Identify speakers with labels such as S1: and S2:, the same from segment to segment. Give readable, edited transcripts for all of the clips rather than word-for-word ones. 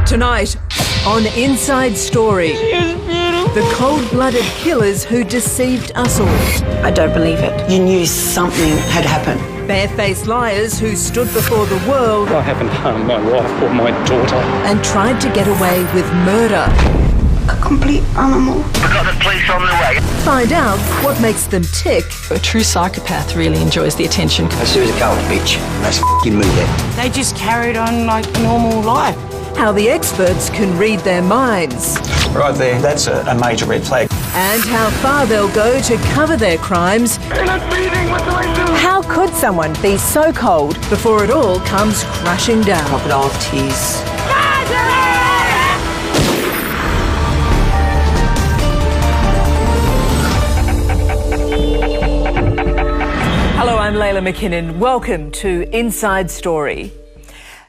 S1: Tonight on Inside Story, the cold-blooded killers who deceived us all.
S2: I don't believe it. You knew something had happened.
S1: Barefaced liars who stood before the world.
S3: I haven't harmed my wife or my daughter.
S1: And tried to get away with murder.
S2: A complete animal.
S4: We've got the police on the way.
S1: Find out what makes them tick.
S5: A true psychopath really enjoys the attention.
S6: A serious gold bitch. That's f***ing me there.
S2: They just carried on like a normal life.
S1: How the experts can read their minds.
S7: Right there, that's a major red flag.
S1: And how far they'll go to cover their crimes. How could someone be so cold before it all comes crashing down?
S2: Crocodile tears.
S1: Hello, I'm Layla McKinnon. Welcome to Inside Story.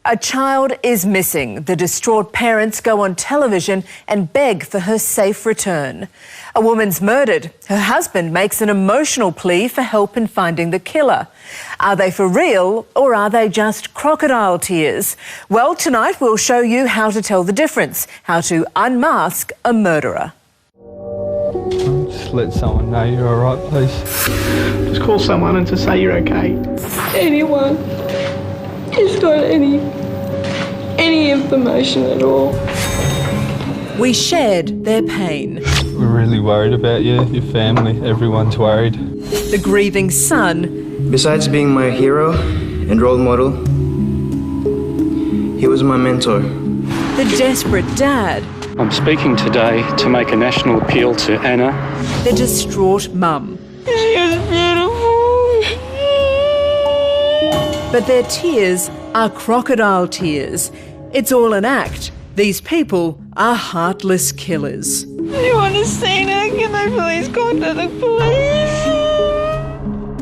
S1: A child is missing. The distraught parents go on television and beg for her safe return. A woman's murdered. Her husband makes an emotional plea for help in finding the killer. Are they for real or are they just crocodile tears? Well, tonight we'll show you how to tell the difference, how to unmask a murderer.
S3: Just let someone know you're all right, please.
S8: Just call someone and to say you're okay.
S9: Anyone. Just got any information at all.
S1: We shared their pain.
S3: We're really worried about you, your family, everyone's worried.
S1: The grieving son.
S10: Besides being my hero and role model, he was my mentor.
S1: The desperate dad.
S3: I'm speaking today to make a national appeal to Anna.
S1: The distraught mum.
S9: She was beautiful.
S1: But their tears are crocodile tears. It's all an act. These people are heartless killers.
S9: You want to see her? Can they please contact the police?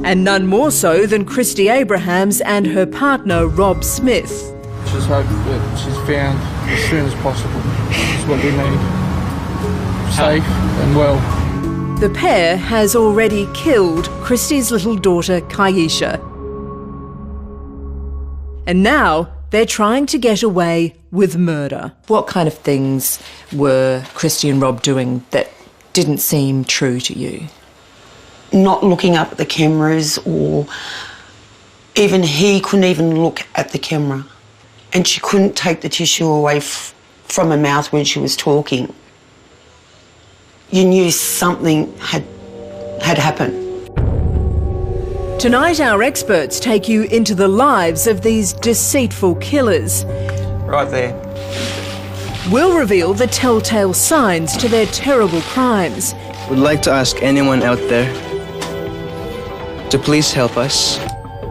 S1: And none more so than Christy Abrahams and her partner Rob Smith.
S8: Just hope that she's found as soon as possible. That's what we need. Safe and well.
S1: The pair has already killed Christy's little daughter Kaisha. And now they're trying to get away with murder.
S5: What kind of things were Christy and Rob doing that didn't seem true to you?
S2: Not looking up at the cameras, or even he couldn't even look at the camera. And she couldn't take the tissue away from her mouth when she was talking. You knew something had happened.
S1: Tonight our experts take you into the lives of these deceitful killers.
S7: Right there.
S1: We'll reveal the telltale signs to their terrible crimes.
S10: Would like to ask anyone out there to please help us.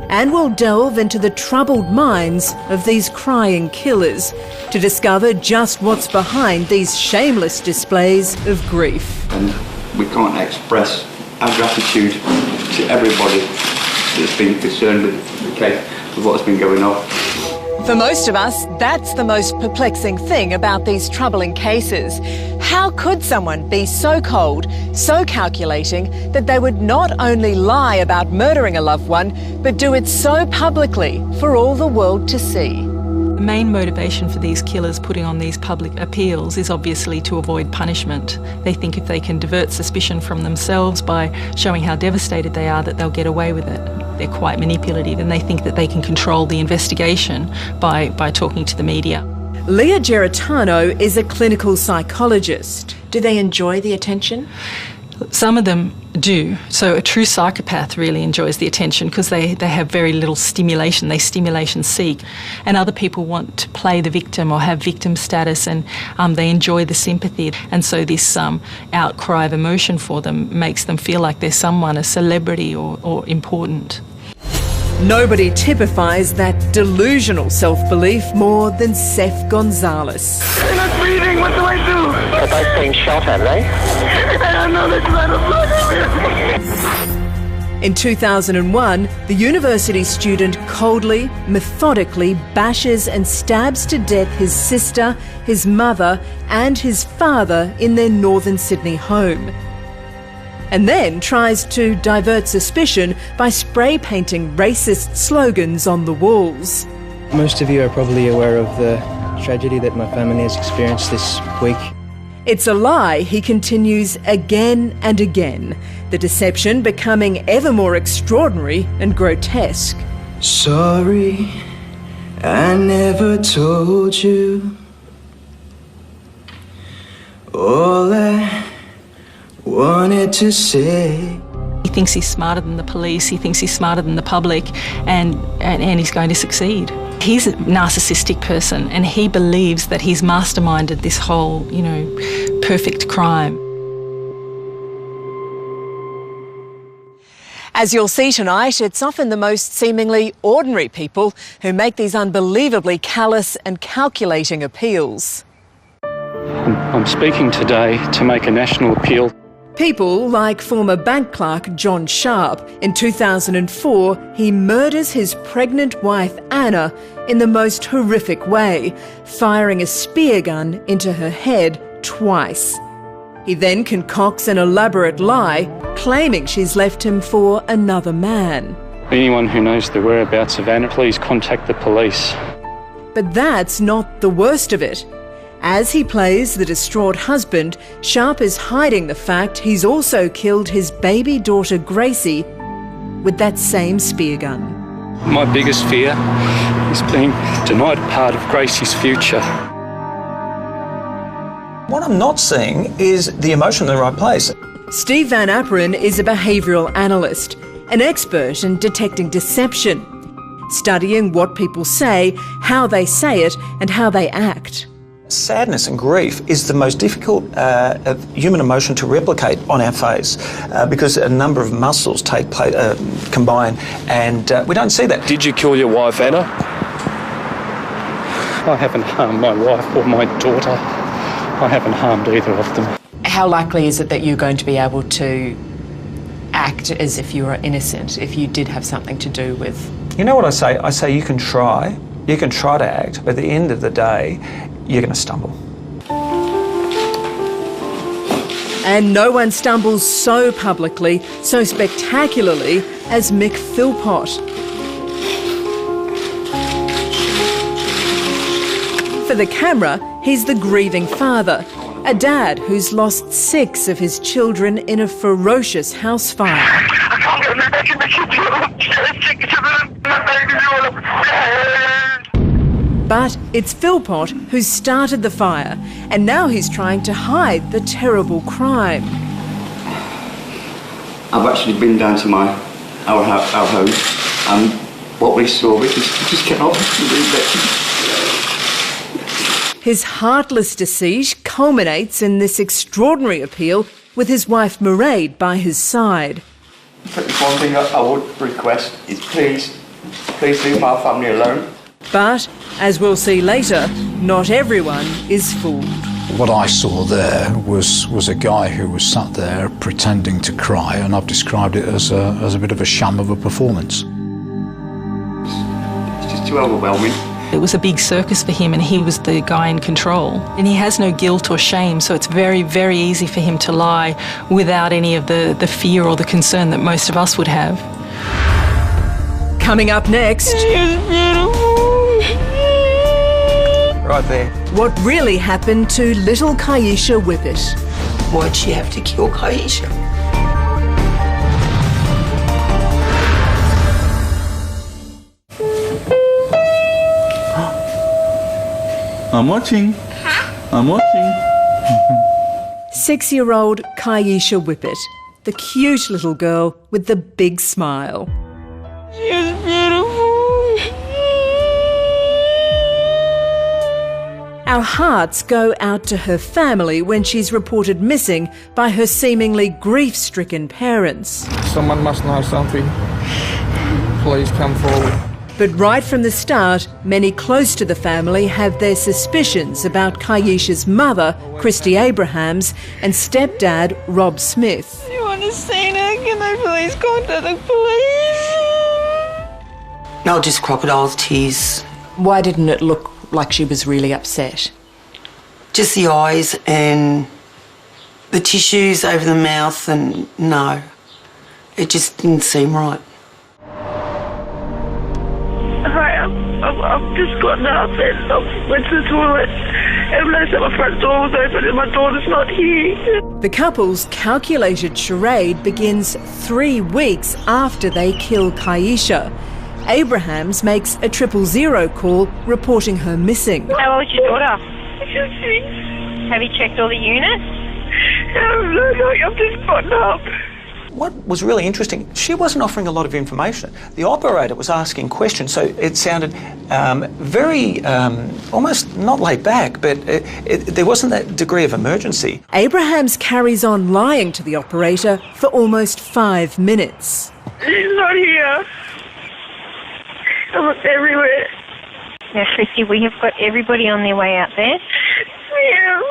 S1: And we'll delve into the troubled minds of these crying killers to discover just what's behind these shameless displays of grief.
S11: And we can't express our gratitude to everybody that's been concerned with the case, with what's been going on.
S1: For most of us, that's the most perplexing thing about these troubling cases. How could someone be so cold, so calculating, that they would not only lie about murdering a loved one, but do it so publicly for all the world to see?
S5: The main motivation for these killers putting on these public appeals is obviously to avoid punishment. They think if they can divert suspicion from themselves by showing how devastated they are, that they'll get away with it. They're quite manipulative and they think that they can control the investigation by talking to the media.
S1: Leah Geritano is a clinical psychologist.
S5: Do they enjoy the attention? Some of them do. So a true psychopath really enjoys the attention because they have very little stimulation. They stimulation seek. And other people want to play the victim or have victim status, and they enjoy the sympathy. And so this outcry of emotion for them makes them feel like they're someone, a celebrity or important.
S1: Nobody typifies that delusional self-belief more than Seth Gonzalez.
S4: They're not breathing. What do I do? They're both being shot, have they? I don't know. They're trying to blood.
S1: In 2001, the university student coldly, methodically bashes and stabs to death his sister, his mother, and his father in their northern Sydney home. And then tries to divert suspicion by spray painting racist slogans on the walls.
S10: Most of you are probably aware of the tragedy that my family has experienced this week.
S1: It's a lie he continues again and again, the deception becoming ever more extraordinary and grotesque.
S10: Sorry, I never told you all I wanted to say.
S5: He thinks he's smarter than the police, he thinks he's smarter than the public, and he's going to succeed. He's a narcissistic person and he believes that he's masterminded this whole, perfect crime.
S1: As you'll see tonight, it's often the most seemingly ordinary people who make these unbelievably callous and calculating appeals.
S12: I'm speaking today to make a national appeal.
S1: People like former bank clerk John Sharp. In 2004, he murders his pregnant wife Anna in the most horrific way, firing a spear gun into her head twice. He then concocts an elaborate lie, claiming she's left him for another man.
S12: Anyone who knows the whereabouts of Anna, please contact the police.
S1: But that's not the worst of it. As he plays the distraught husband, Sharp is hiding the fact he's also killed his baby daughter Gracie with that same spear gun.
S12: My biggest fear is being denied a part of Gracie's future.
S7: What I'm not seeing is the emotion in the right place.
S1: Steve Van Apperen is a behavioural analyst, an expert in detecting deception, studying what people say, how they say it, and how they act.
S7: Sadness and grief is the most difficult human emotion to replicate on our face because a number of muscles combine, and we don't see that.
S12: Did you kill your wife, Anna? I haven't harmed my wife or my daughter. I haven't harmed either of them.
S13: How likely is it that you're going to be able to act as if you were innocent, if you did have something to do with...
S7: You know what I say? I say you can try to act, but at the end of the day, you're going to stumble.
S1: And no one stumbles so publicly, so spectacularly as Mick Philpott. For the camera, he's the grieving father, a dad who's lost 6 of his children in a ferocious house fire.
S4: I can't get my back in the
S1: But it's Philpott who started the fire, and now he's trying to hide the terrible crime.
S11: I've actually been down to our home, and what we saw, we just cannot believe it.
S1: His heartless deceit culminates in this extraordinary appeal with his wife Mairead by his side.
S11: One thing I would request is please leave my family alone.
S1: But, as we'll see later, not everyone is fooled.
S14: What I saw there was a guy who was sat there pretending to cry, and I've described it as a bit of a sham of a performance.
S11: It's just too overwhelming.
S5: It was a big circus for him and he was the guy in control. And he has no guilt or shame, so it's very, very easy for him to lie without any of the fear or the concern that most of us would have.
S1: Coming up next...
S7: Right there.
S1: What really happened to little Kaisha Whippet?
S2: Why'd she have to kill Kaisha?
S15: I'm watching. I'm watching.
S1: 6-year-old Kaisha Whippet, the cute little girl with the big smile.
S9: She was beautiful.
S1: Our hearts go out to her family when she's reported missing by her seemingly grief-stricken parents.
S8: Someone must know something. Please come forward.
S1: But right from the start, many close to the family have their suspicions about Kaisha's mother, Christy Abrahams, and stepdad, Rob Smith.
S9: You want to see her? Can I please contact the police?
S2: No, just crocodile's tears.
S13: Why didn't it look like she was really upset?
S2: Just the eyes and the tissues over the mouth, and no, it just didn't seem right.
S4: Hi.
S9: I've just gotten up and I went to the toilet and realised that my front door was open and my daughter's not here.
S1: The couple's calculated charade begins 3 weeks after they kill Kaisha. Abrahams makes a 000 call reporting her missing.
S16: How old is your daughter?
S9: She's 6.
S16: Have you checked all the units?
S9: No, I've just gotten up.
S7: What was really interesting, she wasn't offering a lot of information. The operator was asking questions, so it sounded very, almost not laid back, but there wasn't that degree of emergency.
S1: Abrahams carries on lying to the operator for almost 5 minutes.
S9: She's not here. I looked everywhere.
S16: Now, Christy, we have got everybody on their way out there.
S9: Yeah.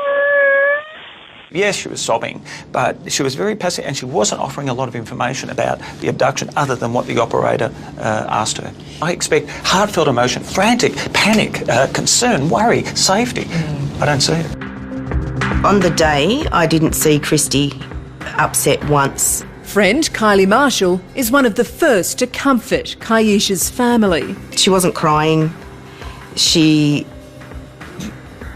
S7: Yes, she was sobbing, but she was very passive and she wasn't offering a lot of information about the abduction other than what the operator asked her. I expect heartfelt emotion, frantic, panic, concern, worry, safety. I don't see it.
S2: On the day, I didn't see Christy upset once.
S1: Friend Kylie Marshall is one of the first to comfort Kaisha's family.
S2: She wasn't crying. She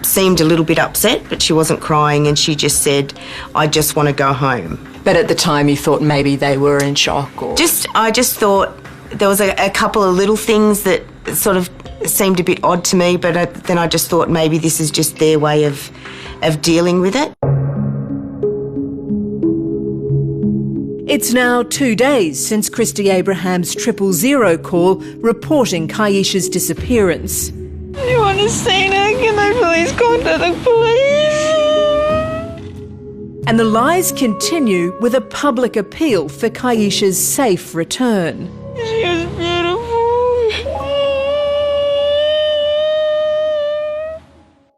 S2: seemed a little bit upset, but she wasn't crying, and she just said, I just want to go home.
S13: But at the time you thought maybe they were in shock? Or
S2: I just thought there was a couple of little things that sort of seemed a bit odd to me, but then I just thought maybe this is just their way of dealing with it.
S1: It's now 2 days since Christy Abrahams' 000 call reporting Kaisha's disappearance.
S9: You want to see her? Can they please contact the police?
S1: And the lies continue with a public appeal for Kaisha's safe return.
S9: She was beautiful.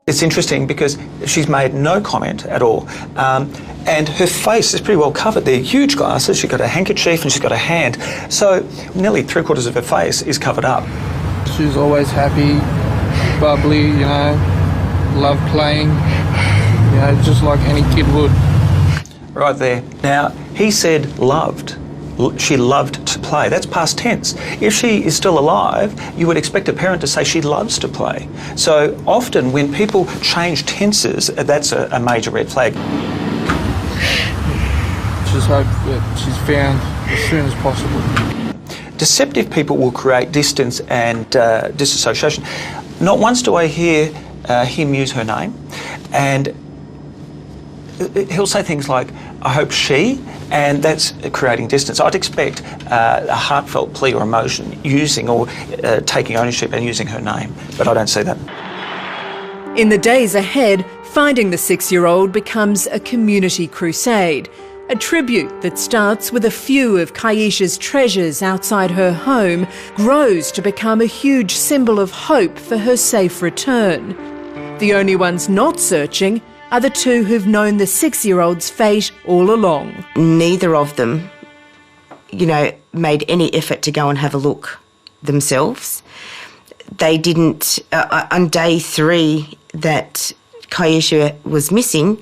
S7: It's interesting because she's made no comment at all. And her face is pretty well covered. They're huge glasses. She's got a handkerchief and she's got a hand. So nearly 3/4 of her face is covered up.
S8: She's always happy, bubbly, you know, loved playing, you know, just like any kid would.
S7: Right there. Now, he said loved. She loved to play. That's past tense. If she is still alive, you would expect a parent to say she loves to play. So often when people change tenses, that's a major red flag.
S8: Just hope that she's found as soon as possible.
S7: Deceptive people will create distance and disassociation. Not once do I hear him use her name, and he'll say things like, I hope she, and that's creating distance. I'd expect a heartfelt plea or emotion using or taking ownership and using her name, but I don't see that.
S1: In the days ahead, finding the 6-year-old becomes a community crusade, a tribute that starts with a few of Kaisha's treasures outside her home, grows to become a huge symbol of hope for her safe return. The only ones not searching are the two who've known the 6-year-old's fate all along.
S2: Neither of them, you know, made any effort to go and have a look themselves. They didn't, on day 3 that Kaisha was missing,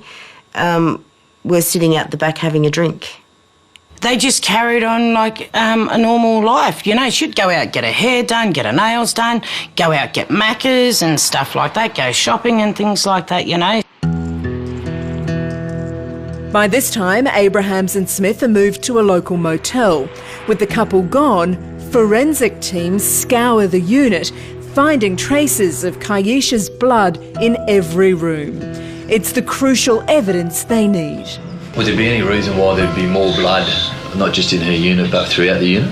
S2: were sitting out the back having a drink.
S17: They just carried on like a normal life. You know, she'd go out, get her hair done, get her nails done, go out, get Maccas and stuff like that, go shopping and things like that, you know.
S1: By this time, Abrahams and Smith are moved to a local motel. With the couple gone, forensic teams scour the unit, finding traces of Kaisha's blood in every room. It's the crucial evidence they need.
S18: Would there be any reason why there'd be more blood, not just in her unit, but throughout the unit?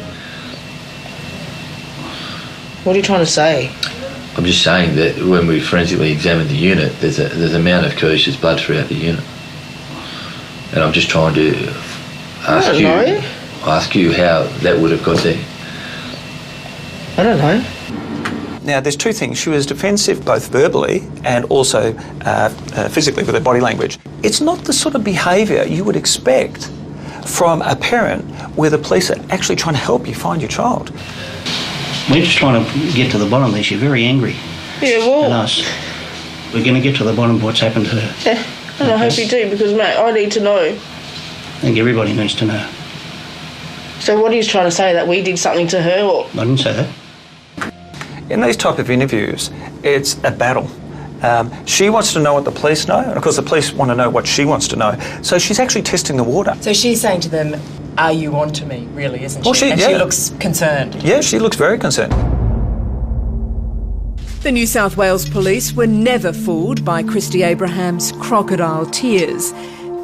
S17: What are you trying to say?
S18: I'm just saying that when we forensically examined the unit, there's an amount of Kaisha's blood throughout the unit. And I'm just trying to ask you how that would have got there.
S17: I don't know.
S7: Now, there's two things. She was defensive both verbally and also physically with her body language. It's not the sort of behaviour you would expect from a parent where the police are actually trying to help you find your child.
S19: We're just trying to get to the bottom of this. She's very angry.
S9: Yeah, well...
S19: at us. We're going to get to the bottom of what's happened to her.
S9: Yeah, and I hope you do, because, mate, I need to know.
S19: I think everybody needs to know.
S9: So what are you trying to say, that we did something to her, or...?
S19: I didn't say that.
S7: in these type of interviews, it's a battle. She wants to know what the police know, and of course the police want to know what she wants to know. So she's actually testing the water.
S13: So she's saying to them, "Are you on to me?" Really, isn't she?
S7: Well, she
S13: looks concerned.
S7: Yeah, she looks very concerned.
S1: The New South Wales Police were never fooled by Christy Abraham's crocodile tears.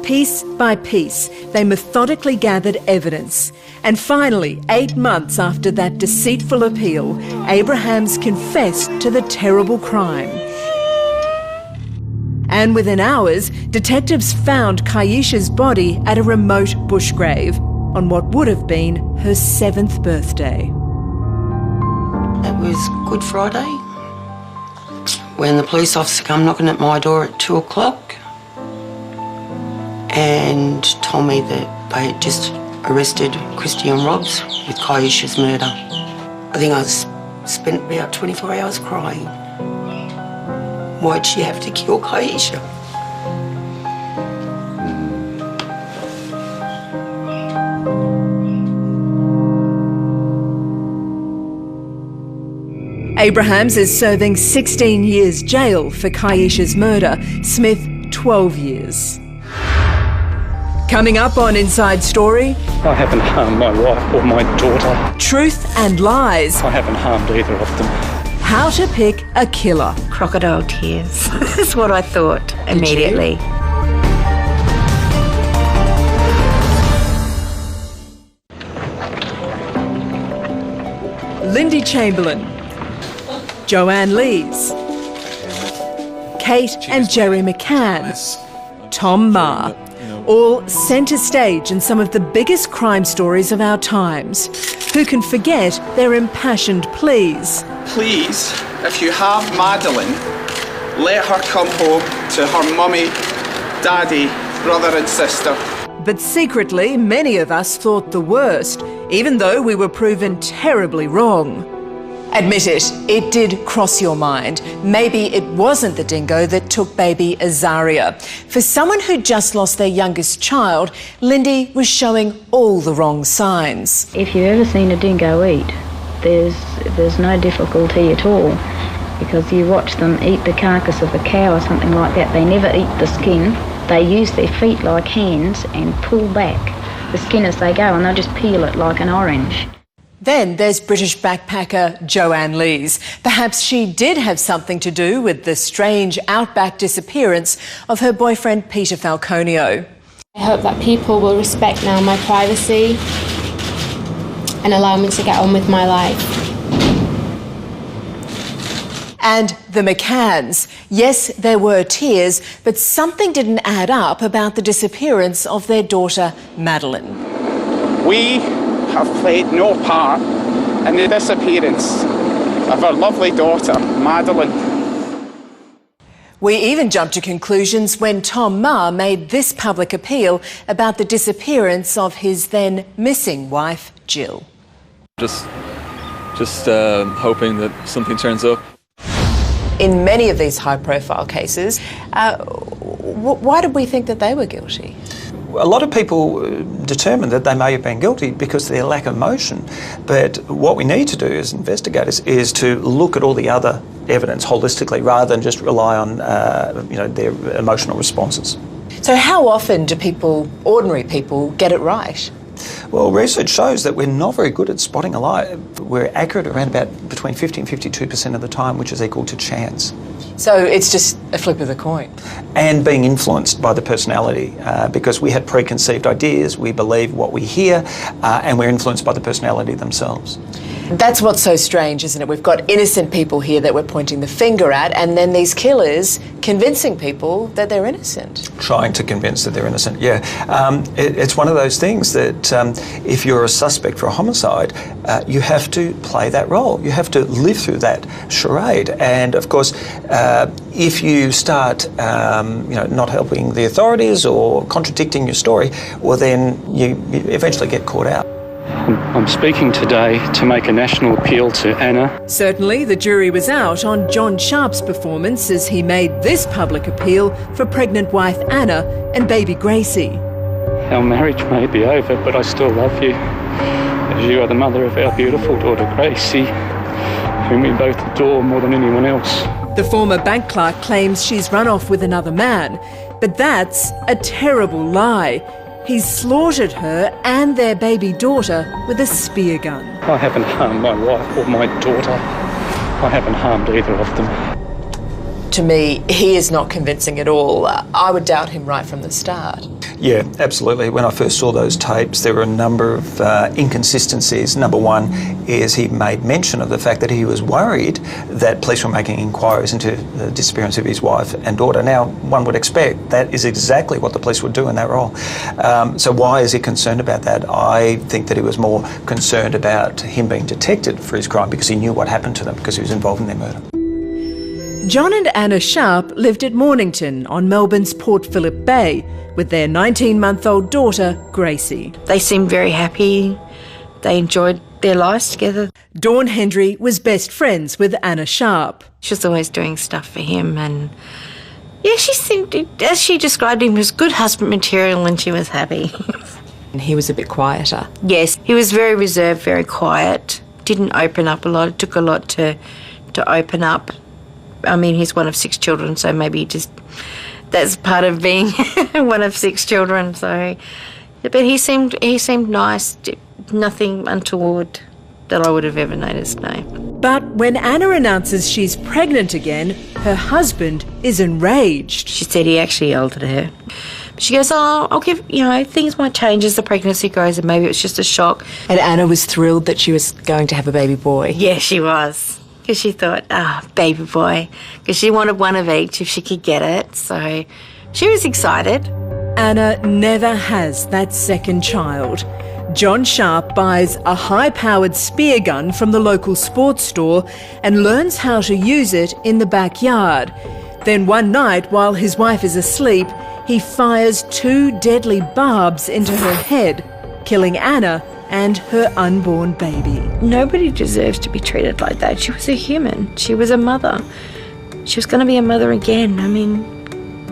S1: Piece by piece, they methodically gathered evidence. And finally, 8 months after that deceitful appeal, Abrahams confessed to the terrible crime. And within hours, detectives found Kaisha's body at a remote bush grave on what would have been her 7th birthday.
S2: It was Good Friday when the police officer come knocking at my door at 2 o'clock and told me that they had just arrested Christy and Robs with Kaisha's murder. I think I spent about 24 hours crying. Why'd she have to kill Kaisha?
S1: Abrahams is serving 16 years jail for Kaisha's murder, Smith 12 years. Coming up on Inside Story...
S12: I haven't harmed my wife or my daughter.
S1: Truth and lies.
S12: I haven't harmed either of them.
S1: How to pick a killer.
S20: Crocodile tears. That's what I thought immediately.
S1: Lindy Chamberlain, Joanne Lees, Kate and Jerry McCann, Tom Maher, all centre stage in some of the biggest crime stories of our times. Who can forget their impassioned pleas?
S21: Please, if you have Madeline, let her come home to her mummy, daddy, brother and sister.
S1: But secretly, many of us thought the worst, even though we were proven terribly wrong. Admit it did cross your mind. Maybe it wasn't the dingo that took baby Azaria. For someone who'd just lost their youngest child, Lindy was showing all the wrong signs.
S22: If you've ever seen a dingo eat, there's no difficulty at all, because you watch them eat the carcass of a cow or something like that. They never eat the skin. They use their feet like hands and pull back the skin as they go, and they'll just peel it like an orange.
S1: Then there's British backpacker Joanne Lees. Perhaps she did have something to do with the strange outback disappearance of her boyfriend Peter Falconio.
S23: I hope that people will respect now my privacy and allow me to get on with my life.
S1: And the McCanns. Yes, there were tears, but something didn't add up about the disappearance of their daughter, Madeline.
S21: We have played no part in the disappearance of our lovely daughter, Madeline.
S1: We even jumped to conclusions when Tom Maher made this public appeal about the disappearance of his then missing wife, Jill.
S3: Just hoping that something turns up.
S13: In many of these high-profile cases, why did we think that they were guilty?
S7: A lot of people determine that they may have been guilty because of their lack of motion. But what we need to do as investigators is to look at all the other evidence holistically rather than just rely on their emotional responses.
S13: So how often do ordinary people, get it right?
S7: Well, research shows that we're not very good at spotting a lie. We're accurate around about between 50 and 52% of the time, which is equal to chance.
S13: So it's just a flip of the coin.
S7: And being influenced by the personality, because we had preconceived ideas, we believe what we hear, and we're influenced by the personality themselves.
S13: That's what's so strange, isn't it? We've got innocent people here that we're pointing the finger at, and then these killers convincing people that they're innocent.
S7: Trying to convince that they're innocent, yeah. It's one of those things that if you're a suspect for a homicide, you have to play that role. You have to live through that charade. And of course, if you start not helping the authorities or contradicting your story, well then you eventually get caught out.
S12: I'm speaking today to make a national appeal to Anna.
S1: Certainly, the jury was out on John Sharp's performance as he made this public appeal for pregnant wife Anna and baby Gracie.
S12: Our marriage may be over, but I still love you. As you are the mother of our beautiful daughter Gracie, whom we both adore more than anyone else.
S1: The former bank clerk claims she's run off with another man, but that's a terrible lie. He's slaughtered her and their baby daughter with a spear gun.
S12: I haven't harmed my wife or my daughter. I haven't harmed either of them.
S13: To me, he is not convincing at all. I would doubt him right from the start.
S7: Yeah, absolutely. When I first saw those tapes, there were a number of inconsistencies. Number one is he made mention of the fact that he was worried that police were making inquiries into the disappearance of his wife and daughter. Now, one would expect that is exactly what the police would do in that role. So why is he concerned about that? I think that he was more concerned about him being detected for his crime because he knew what happened to them because he was involved in their murder.
S1: John and Anna Sharp lived at Mornington on Melbourne's Port Phillip Bay with their 19-month-old daughter, Gracie.
S20: They seemed very happy. They enjoyed their lives together.
S1: Dawn Hendry was best friends with Anna Sharp.
S20: She was always doing stuff for him, and yeah, she seemed, as she described him, was good husband material when she was happy.
S13: And he was a bit quieter.
S20: Yes, he was very reserved, very quiet. Didn't open up a lot. It took a lot to open up. I mean, he's one of 6 children, so maybe just that's part of being one of 6 children. So, but he seemed nice. Nothing untoward that I would have ever noticed. No.
S1: But when Anna announces she's pregnant again, her husband is enraged.
S20: She said he actually yelled at her. She goes, "Oh, I'll give, things might change as the pregnancy grows, and maybe it's just a shock."
S13: And Anna was thrilled that she was going to have a baby boy.
S20: Yeah, she was. Because she thought, baby boy. Because she wanted one of each if she could get it. So she was excited.
S1: Anna never has that second child. John Sharp buys a high-powered spear gun from the local sports store and learns how to use it in the backyard. Then one night, while his wife is asleep, he fires 2 deadly barbs into her head, killing Anna and her unborn baby.
S20: Nobody deserves to be treated like that. She was a human. She was a mother. She was going to be a mother again. I mean,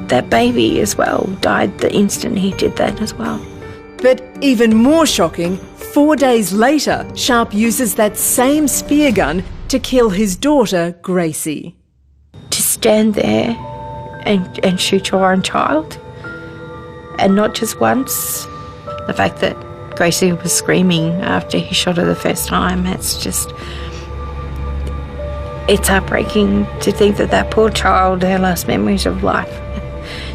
S20: that baby as well died the instant he did that as well.
S1: But even more shocking, 4 days later, Sharp uses that same spear gun to kill his daughter, Gracie.
S20: To stand there and shoot your own child, and not just once. The fact that Gracie was screaming after he shot her the first time. It's heartbreaking to think that poor child, her last memories of life,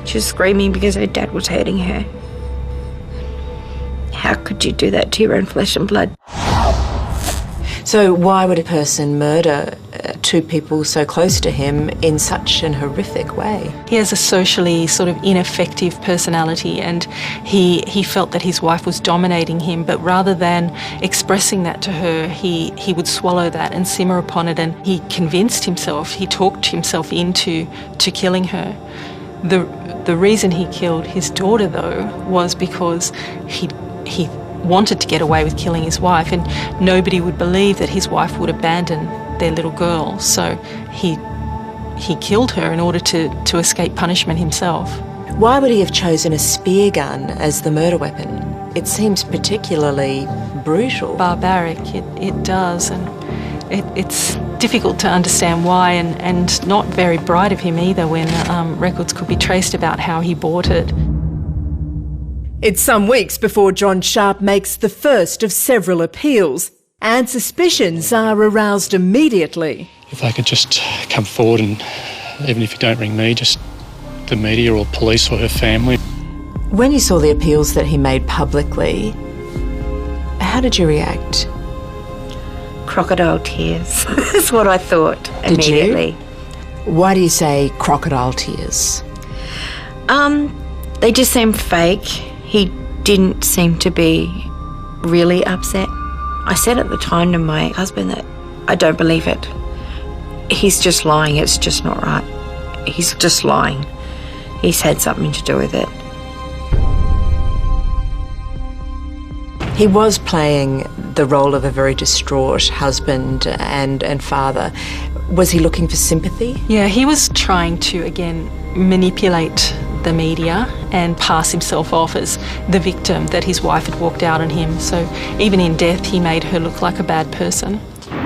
S20: she was screaming because her dad was hurting her. How could you do that to your own flesh and blood?
S13: So why would a person murder 2 people so close to him in such an horrific way?
S5: He has a socially sort of ineffective personality, and he felt that his wife was dominating him, but rather than expressing that to her, he would swallow that and simmer upon it, and he convinced himself, he talked himself into killing her. The reason he killed his daughter, though, was because he wanted to get away with killing his wife, and nobody would believe that his wife would abandon their little girl. So he killed her in order to escape punishment himself.
S13: Why would he have chosen a spear gun as the murder weapon? It seems particularly brutal.
S5: Barbaric, it does, and it's difficult to understand why, and not very bright of him either when records could be traced about how he bought it.
S1: It's some weeks before John Sharp makes the first of several appeals, and suspicions are aroused immediately.
S12: If they could just come forward, and even if you don't ring me, just the media or police or her family.
S13: When you saw the appeals that he made publicly, how did you react?
S20: Crocodile tears. That's what I thought immediately.
S13: Did you? Why do you say crocodile tears?
S20: They just seemed fake. He didn't seem to be really upset. I said at the time to my husband that I don't believe it. He's just lying. It's just not right. He's just lying. He's had something to do with it.
S13: He was playing the role of a very distraught husband and father. Was he looking for sympathy?
S5: Yeah, he was trying to, again, manipulate the media and pass himself off as the victim, that his wife had walked out on him. So even in death, he made her look like a bad person.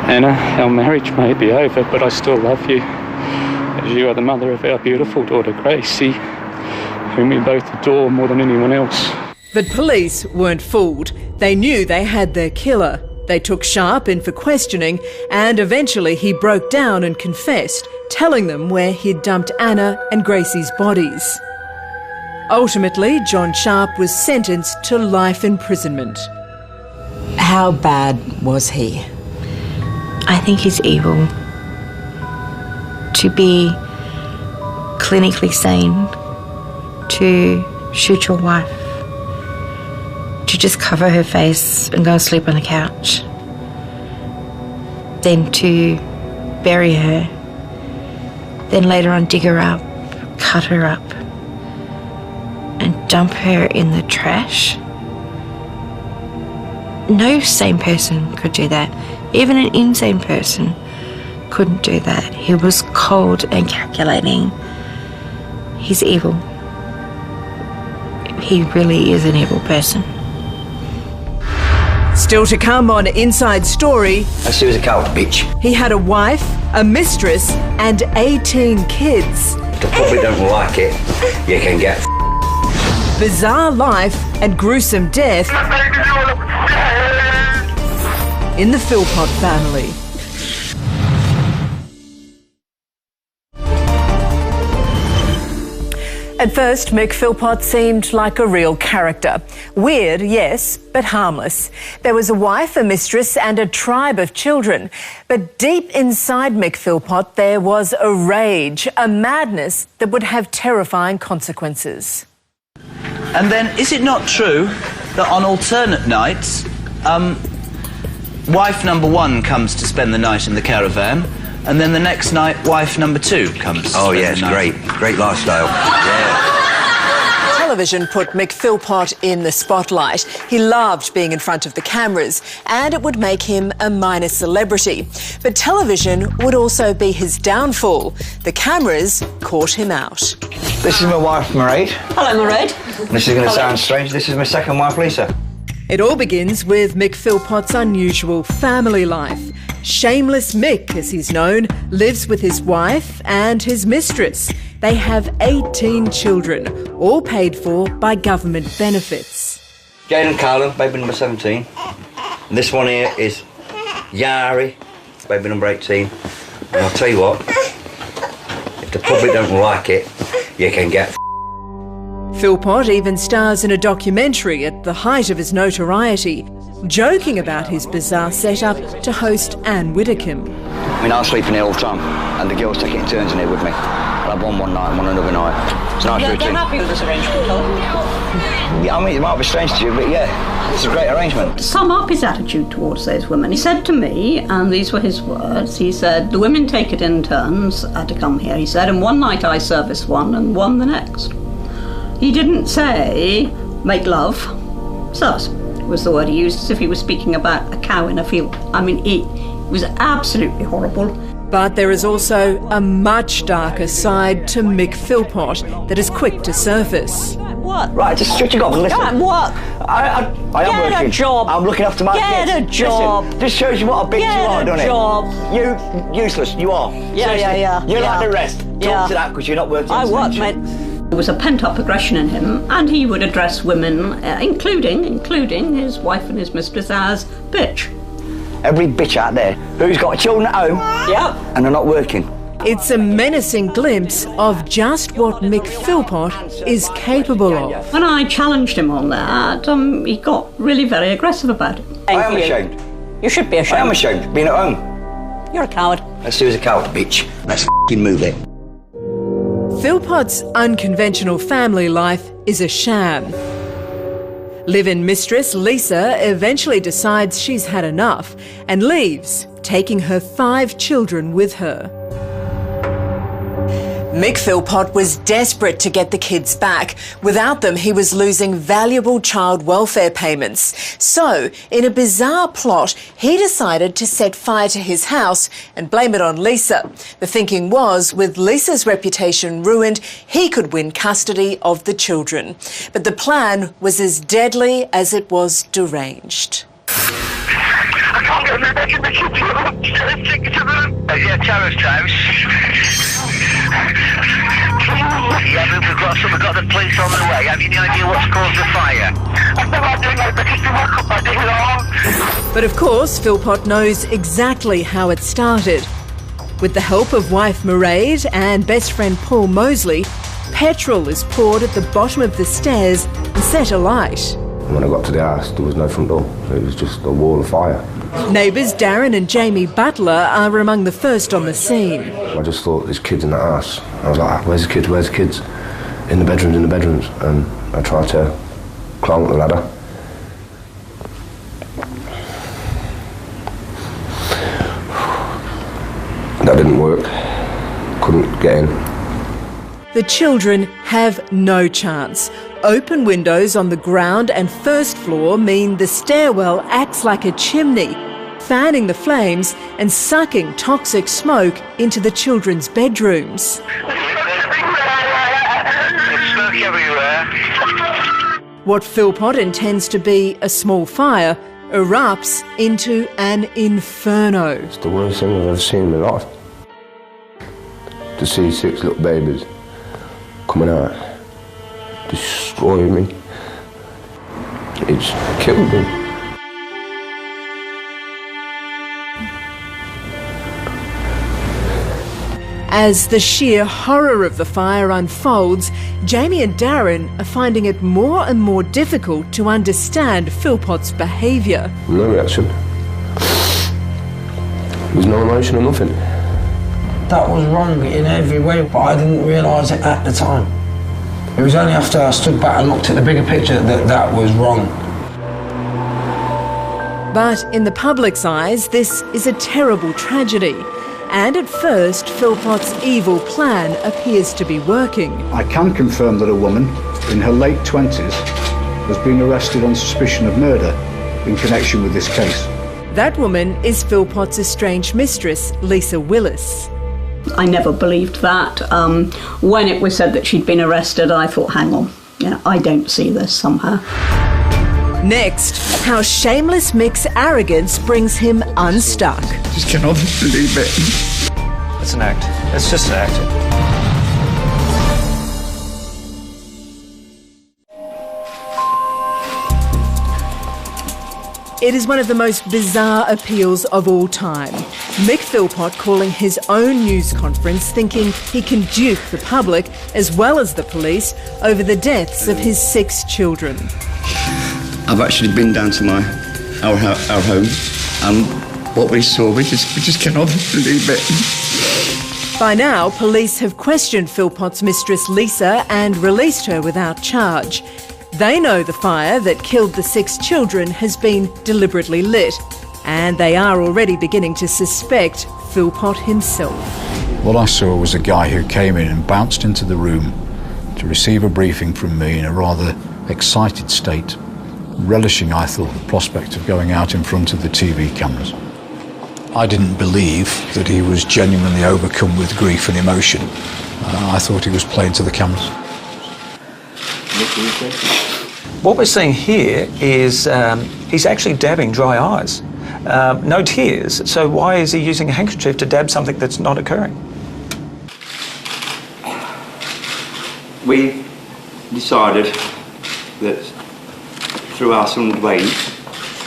S12: Anna, our marriage may be over, but I still love you, as you are the mother of our beautiful daughter Gracie, whom we both adore more than anyone else.
S1: But police weren't fooled. They knew they had their killer. They took Sharp in for questioning, and eventually he broke down and confessed, telling them where he'd dumped Anna and Gracie's bodies. Ultimately, John Sharp was sentenced to life imprisonment.
S13: How bad was he?
S20: I think he's evil. To be clinically sane, to shoot your wife, to just cover her face and go and sleep on the couch, then to bury her, then later on dig her up, cut her up, and dump her in the trash. No sane person could do that. Even an insane person couldn't do that. He was cold and calculating. He's evil. He really is an evil person.
S1: Still to come on Inside Story.
S6: I see you as a coward, bitch.
S1: He had a wife, a mistress, and 18 kids.
S6: If the public don't like it, you can get
S1: Bizarre life and gruesome death in the Philpott family. At first, Mick Philpott seemed like a real character. Weird, yes, but harmless. There was a wife, a mistress, and a tribe of children. But deep inside Mick Philpott, there was a rage, a madness that would have terrifying consequences.
S10: And then, is it not true that on alternate nights, wife number one comes to spend the night in the caravan, and then the next night, wife number two comes to spend the night?
S6: Oh, yes, great lifestyle. Yeah.
S1: Television put Mick Philpott in the spotlight. He loved being in front of the cameras, and it would make him a minor celebrity. But television would also be his downfall. The cameras caught him out.
S6: This is my wife, Mairead.
S14: Hello, Mairead.
S6: This is going to sound strange. This is my second wife, Lisa.
S1: It all begins with Mick Philpott's unusual family life. Shameless Mick, as he's known, lives with his wife and his mistress. They have 18 children, all paid for by government benefits.
S6: Jane and Carlin, baby number 17. And this one here is Yari, baby number 18. And I'll tell you what, if the public don't like it, you can get
S1: Philpott even stars in a documentary at the height of his notoriety, joking about his bizarre setup to host Anne Widdecombe.
S6: I mean, I'm sleeping here all the time, and the girls take it in turns in here with me. I'll have one night and one another night. It's a nice routine.
S14: They're happy with this arrangement, though?
S6: Yeah, I mean, it might be strange to you, but yeah, it's a great arrangement.
S14: To sum up his attitude towards those women, he said to me, and these were his words, he said, the women take it in turns to come here, he said, and one night I service one and one the next. He didn't say, make love, service was the word he used, as if he was speaking about a cow in a field. I mean, it was absolutely horrible.
S1: But there is also a much darker side to Mick Philpott that is quick to surface.
S14: What?
S6: Right, just shut your gob and listen.
S14: Go and work.
S6: I am working.
S14: Get a job.
S6: I'm looking after my kids.
S14: Get a job.
S6: Listen, this shows you what a bitch you are, doesn't it?
S14: Get a job.
S6: You, useless, you are.
S14: Yeah.
S6: You're like the rest. Talk to that because you're not working.
S14: I work, mate. There was a pent-up aggression in him, and he would address women, including his wife and his mistress, as bitch.
S6: Every bitch out there who's got children at home and are not working.
S1: It's a menacing glimpse of just what Mick Philpott is capable of.
S14: When I challenged him on that, he got really very aggressive about it.
S6: I am ashamed.
S14: You should be ashamed.
S6: I am ashamed, being at home.
S14: You're a coward.
S6: Let's do as a coward, bitch. Let's f***ing move it.
S1: Philpott's unconventional family life is a sham. Live-in mistress Lisa eventually decides she's had enough and leaves, taking her 5 children with her. Mick Philpott was desperate to get the kids back. Without them, he was losing valuable child welfare payments. So, in a bizarre plot, he decided to set fire to his house and blame it on Lisa. The thinking was, with Lisa's reputation ruined, he could win custody of the children. But the plan was as deadly as it was deranged.
S9: I can't get in the bed with the kids. I'm sick to them.
S4: Yeah, terrorist house. Yeah, we've got the police on the way. Have you any idea what's caused the fire?
S9: I've no idea, mate, because they woke up my day long.
S1: But of course, Philpott knows exactly how it started. With the help of wife Mairead and best friend Paul Mosley, petrol is poured at the bottom of the stairs and set alight.
S11: When I got to the house, there was no front door. It was just a wall of fire.
S1: Neighbours Darren and Jamie Butler are among the first on the scene.
S11: I just thought, there's kids in that house. I was like, where's the kids, where's the kids? In the bedrooms. And I tried to climb up the ladder. That didn't work. Couldn't get in.
S1: The children have no chance. Open windows on the ground and first floor mean the stairwell acts like a chimney, fanning the flames and sucking toxic smoke into the children's bedrooms. What Philpott intends to be a small fire erupts into an inferno.
S11: It's the worst thing I've ever seen in my life. To see 6 little babies coming out, destroying me. It's killed me.
S1: As the sheer horror of the fire unfolds, Jamie and Darren are finding it more and more difficult to understand Philpott's behaviour.
S11: No reaction. There's no emotion or nothing.
S15: That was wrong in every way, but I didn't realise it at the time. It was only after I stood back and looked at the bigger picture that that was wrong.
S1: But in the public's eyes, this is a terrible tragedy. And at first, Philpott's evil plan appears to be working.
S24: I can confirm that a woman in her late 20s has been arrested on suspicion of murder in connection with this case.
S1: That woman is Philpott's estranged mistress, Lisa Willis.
S14: I never believed that. When it was said that she'd been arrested, I thought, hang on, I don't see this somehow.
S1: Next, how shameless Mick's arrogance brings him unstuck.
S24: Just cannot believe it.
S7: It's an act. It's just an act.
S1: It is one of the most bizarre appeals of all time. Mick Philpott calling his own news conference thinking he can dupe the public as well as the police over the deaths of his 6 children.
S25: I've actually been down to our home, and what we saw, we just cannot believe it.
S1: By now, police have questioned Philpott's mistress Lisa and released her without charge. They know the fire that killed the 6 children has been deliberately lit, and they are already beginning to suspect Philpott himself.
S26: What I saw was a guy who came in and bounced into the room to receive a briefing from me in a rather excited state, relishing, I thought, the prospect of going out in front of the TV cameras. I didn't believe that he was genuinely overcome with grief and emotion. I thought he was playing to the cameras.
S7: What we're seeing here is he's actually dabbing dry eyes. No tears, so why is he using a handkerchief to dab something that's not occurring?
S6: We decided that through our son's veins,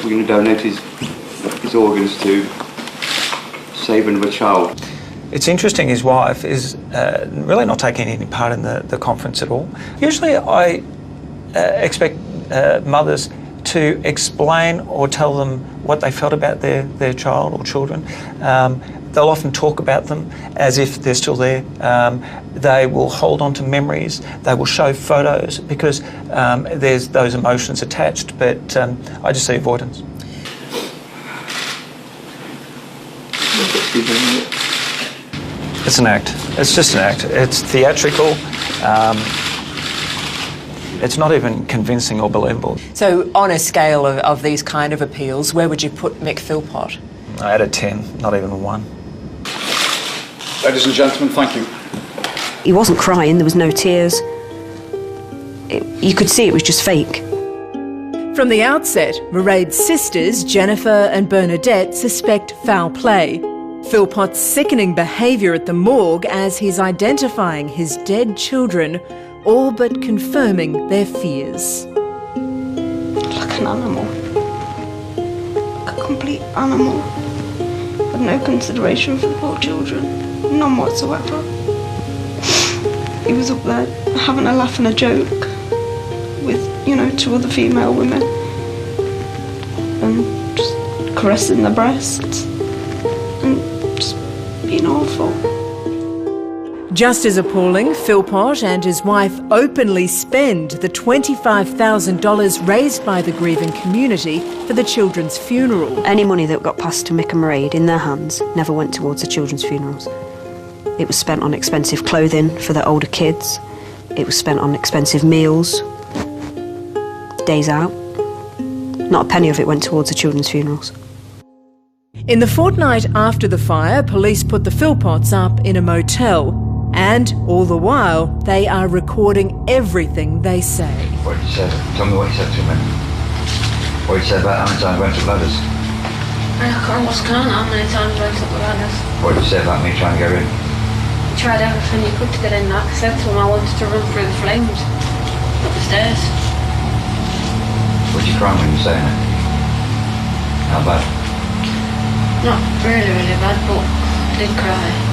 S6: we're going to donate his organs to save another child.
S7: It's interesting, his wife is really not taking any part in the conference at all. Usually I expect mothers to explain or tell them what they felt about their child or children. They'll often talk about them as if they're still there. They will hold on to memories. They will show photos because there's those emotions attached, but I just see avoidance. It's an act. It's just an act. It's theatrical. It's not even convincing or believable.
S13: So on a scale of these kind of appeals, where would you put Mick Philpott?
S7: Out of 10, not even 1.
S24: Ladies and gentlemen, thank you.
S27: He wasn't crying, there was no tears. You could see it was just fake.
S1: From the outset, Mairead's sisters, Jennifer and Bernadette, suspect foul play. Philpott's sickening behaviour at the morgue as he's identifying his dead children, all but confirming their fears.
S14: Like an animal. Like a complete animal. With no consideration for the poor children. None whatsoever. He was up there having a laugh and a joke with, 2 other female women. And just caressing their breasts. And just being awful.
S1: Just as appalling, Philpott and his wife openly spend the $25,000 raised by the grieving community for the children's funeral.
S2: Any money that got passed to Mick and Mairead in their hands never went towards the children's funerals. It was spent on expensive clothing for their older kids. It was spent on expensive meals, days out. Not a penny of it went towards the children's funerals.
S1: In the fortnight after the fire, police put the Philpotts up in a motel. And all the while, they are recording everything they say.
S6: What did you say? Tell me what you said to me. What you said about how many times I went up ladders?
S23: I can't what's going on, how many times I went up the ladders.
S6: What did you say about me trying to get in?
S23: You tried everything you could to get in, like I said to him, I wanted to run through the flames. Up the stairs.
S6: Would you cry when you were saying it? How bad?
S23: Not really, really bad, but I did cry.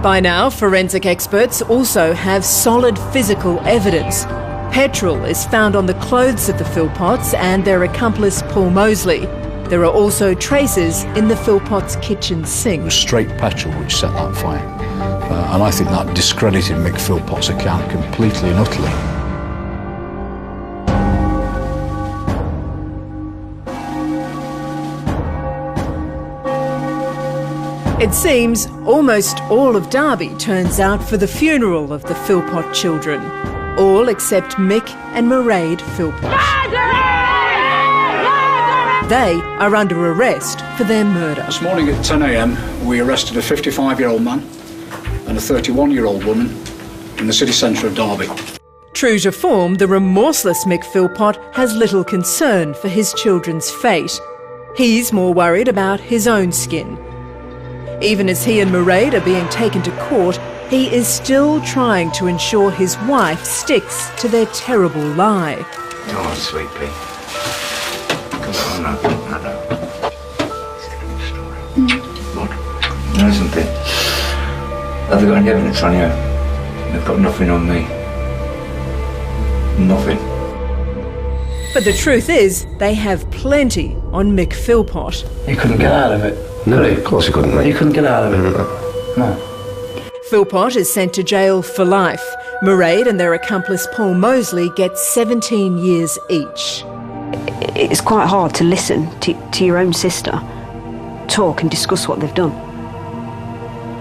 S1: By now, forensic experts also have solid physical evidence. Petrol is found on the clothes of the Philpotts and their accomplice Paul Mosley. There are also traces in the Philpotts' kitchen sink.
S26: It was straight petrol which set that fire. And I think that discredited Mick Philpott's account completely and utterly.
S1: It seems almost all of Derby turns out for the funeral of the Philpott children. All except Mick and Mairead Philpott. They are under arrest for their murder.
S26: This morning at 10 a.m, we arrested a 55-year-old man and a 31-year-old woman in the city centre of Derby.
S1: True to form, the remorseless Mick Philpott has little concern for his children's fate. He's more worried about his own skin. Even as he and Mairead are being taken to court, he is still trying to ensure his wife sticks to their terrible lie.
S6: Come on, sweet pea. Come on, no. What? You know something? Have they got any evidence on you? They've got nothing on me. Nothing.
S1: But the truth is, they have plenty on Mick Philpott.
S15: You couldn't get out of it.
S11: No, of course he couldn't, mate.
S15: You couldn't get out of it. No.
S1: Philpott is sent to jail for life. Mairead and their accomplice Paul Mosley get 17 years each.
S2: It's quite hard to listen to your own sister talk and discuss what they've done.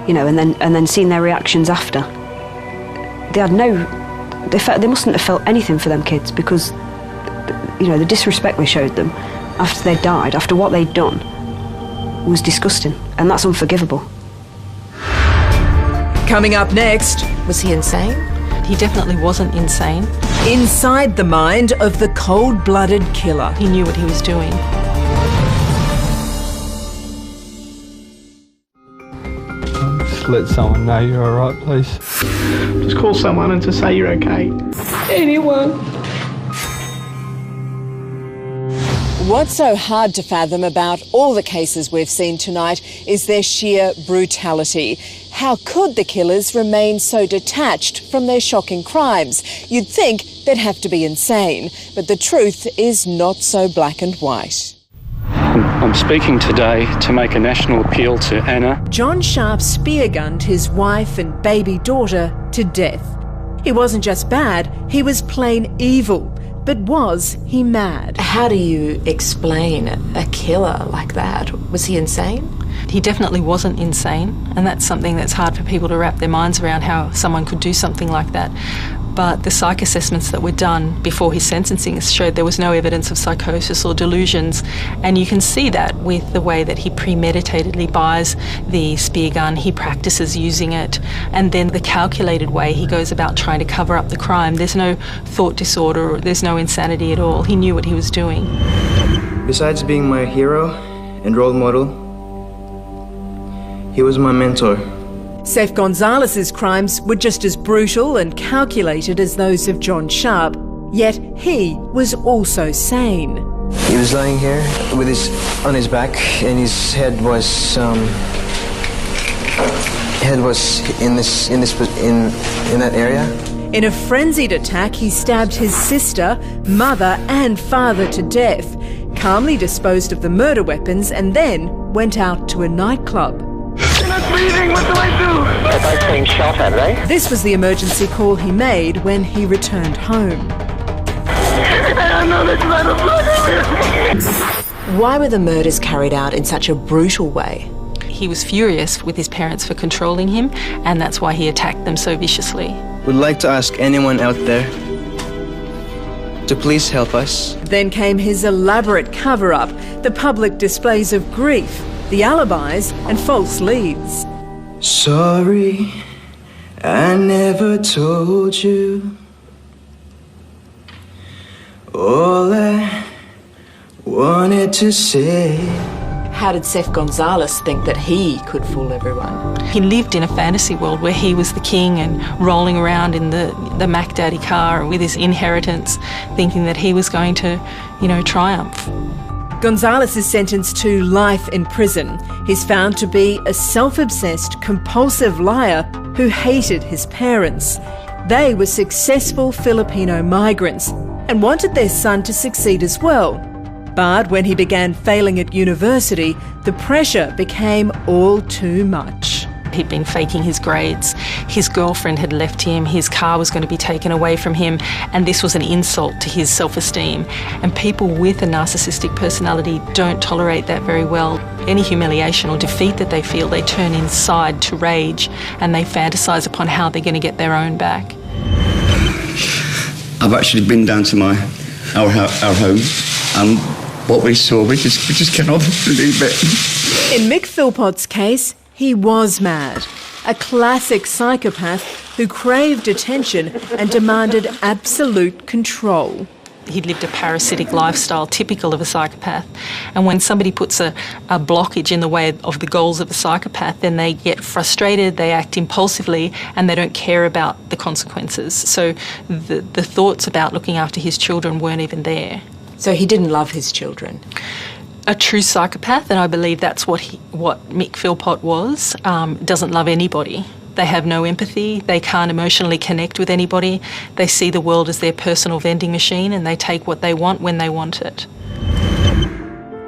S2: And then seeing their reactions after. They mustn't have felt anything for them kids because, the disrespect they showed them after they died, after what they'd done, was disgusting, and that's unforgivable.
S1: Coming up next...
S5: Was he insane? He definitely wasn't insane.
S1: Inside the mind of the cold-blooded killer.
S5: He knew what he was doing.
S3: Just let someone know you're alright, please.
S21: Just call someone and to say you're okay.
S23: Anyone.
S13: What's so hard to fathom about all the cases we've seen tonight is their sheer brutality. How could the killers remain so detached from their shocking crimes? You'd think they'd have to be insane, but the truth is not so black and white.
S12: I'm speaking today to make a national appeal to Anna.
S1: John Sharp spear-gunned his wife and baby daughter to death. He wasn't just bad, he was plain evil. But was he mad?
S5: How do you explain a killer like that? Was he insane? He definitely wasn't insane, and that's something that's hard for people to wrap their minds around, how someone could do something like that. but the psych assessments that were done before his sentencing showed there was no evidence of psychosis or delusions, and you can see that with the way that he premeditatedly buys the spear gun, he practices using it, and then the calculated way he goes about trying to cover up the crime. There's no thought disorder, there's no insanity at all. He knew what he was doing.
S8: Besides being my hero and role model, he was my mentor.
S1: Seth Gonzalez's crimes were just as brutal and calculated as those of John Sharp, yet he was also sane.
S8: He was lying here with on his back, and his head was in that area.
S1: In a frenzied attack, he stabbed his sister, mother and father to death, calmly disposed of the murder weapons, and then went out to a nightclub.
S9: You're not breathing, what do I do?
S4: They're both being shot at, right?
S1: This was the emergency call he made when he returned home.
S9: I know there's a lot of blood everywhere.
S13: Why were the murders carried out in such a brutal way?
S5: He was furious with his parents for controlling him, and that's why he attacked them so viciously.
S8: Would like to ask anyone out there to please help us.
S1: Then came his elaborate cover-up, the public displays of grief, the alibis and false leads.
S8: Sorry, I never told you all I wanted to say.
S13: How did Seth Gonzalez think that he could fool everyone?
S5: He lived in a fantasy world where he was the king and rolling around in the Mac Daddy car with his inheritance, thinking that he was going to, triumph.
S1: Gonzalez is sentenced to life in prison. He's found to be a self-obsessed, compulsive liar who hated his parents. They were successful Filipino migrants and wanted their son to succeed as well. But when he began failing at university, the pressure became all too much.
S5: He'd been faking his grades, his girlfriend had left him, his car was going to be taken away from him, and this was an insult to his self-esteem. And people with a narcissistic personality don't tolerate that very well. Any humiliation or defeat that they feel, they turn inside to rage, and they fantasize upon how they're going to get their own back.
S25: I've actually been down to our home, and what we saw, we just cannot believe it.
S1: In Mick Philpott's case, he was mad. A classic psychopath who craved attention and demanded absolute control.
S5: He'd lived a parasitic lifestyle typical of a psychopath, and when somebody puts a blockage in the way of the goals of a psychopath, then they get frustrated, they act impulsively, and they don't care about the consequences. So the thoughts about looking after his children weren't even there.
S13: So he didn't love his children?
S5: A true psychopath, and I believe that's what Mick Philpott was, doesn't love anybody. They have no empathy, they can't emotionally connect with anybody, they see the world as their personal vending machine, and they take what they want when they want it.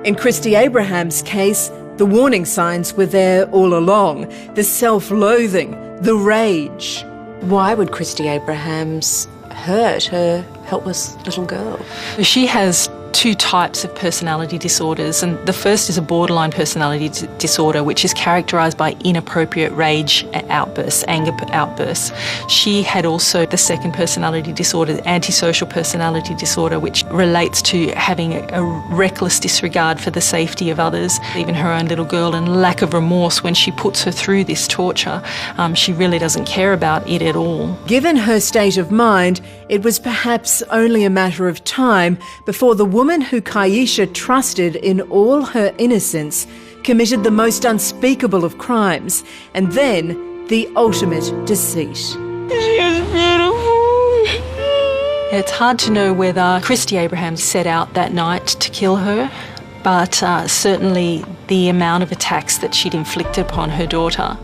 S1: In Christy Abraham's case, the warning signs were there all along. The self-loathing, the rage.
S13: Why would Christy Abrahams hurt her helpless little girl?
S5: She has two types of personality disorders, and the first is a borderline personality disorder, which is characterised by inappropriate rage outbursts, anger outbursts. She had also the second personality disorder, antisocial personality disorder, which relates to having a reckless disregard for the safety of others, even her own little girl, and lack of remorse when she puts her through this torture. She really doesn't care about it at all.
S1: Given her state of mind, it was perhaps only a matter of time before the woman who Kaisha trusted in all her innocence committed the most unspeakable of crimes, and then the ultimate deceit.
S5: She is beautiful. It's hard to know whether Christy Abraham set out that night to kill her, but certainly the amount of attacks that she'd inflicted upon her daughter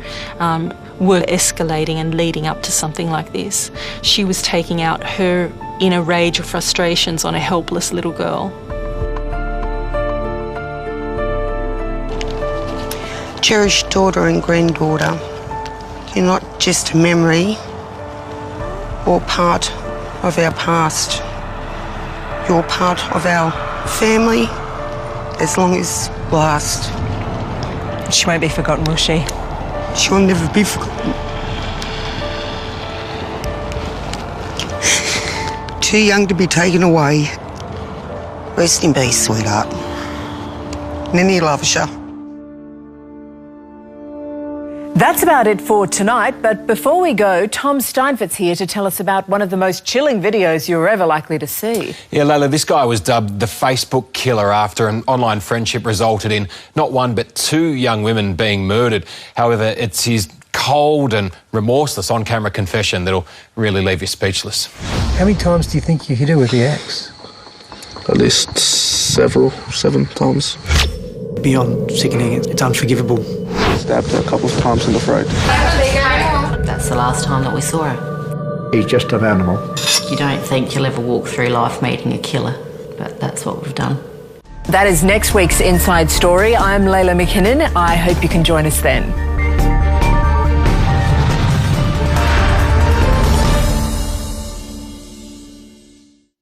S5: were escalating and leading up to something like this. She was taking out her inner rage or frustrations on a helpless little girl.
S16: Cherished daughter and granddaughter, you're not just a memory or part of our past. You're part of our family as long as last.
S13: She won't be forgotten, will she?
S16: She'll never be forgotten. too young to be taken away. Rest in peace, sweetheart. Ninny loves you.
S1: That's about it for tonight, but before we go, Tom Steinfurt's here to tell us about one of the most chilling videos you're ever likely to see.
S10: Yeah, Layla, this guy was dubbed the Facebook killer after an online friendship resulted in not one but two young women being murdered. However, it's his cold and remorseless on-camera confession that'll really leave you speechless.
S17: How many times do you think you hit her with the axe?
S18: At least 7 times.
S17: Beyond sickening, it's unforgivable.
S18: Stabbed her a couple of times in the throat.
S19: That's the last time that we saw her.
S24: He's just an animal.
S19: You don't think you'll ever walk through life meeting a killer, but that's what we've done.
S1: That is next week's Inside Story. I'm Layla McKinnon. I hope you can join us then.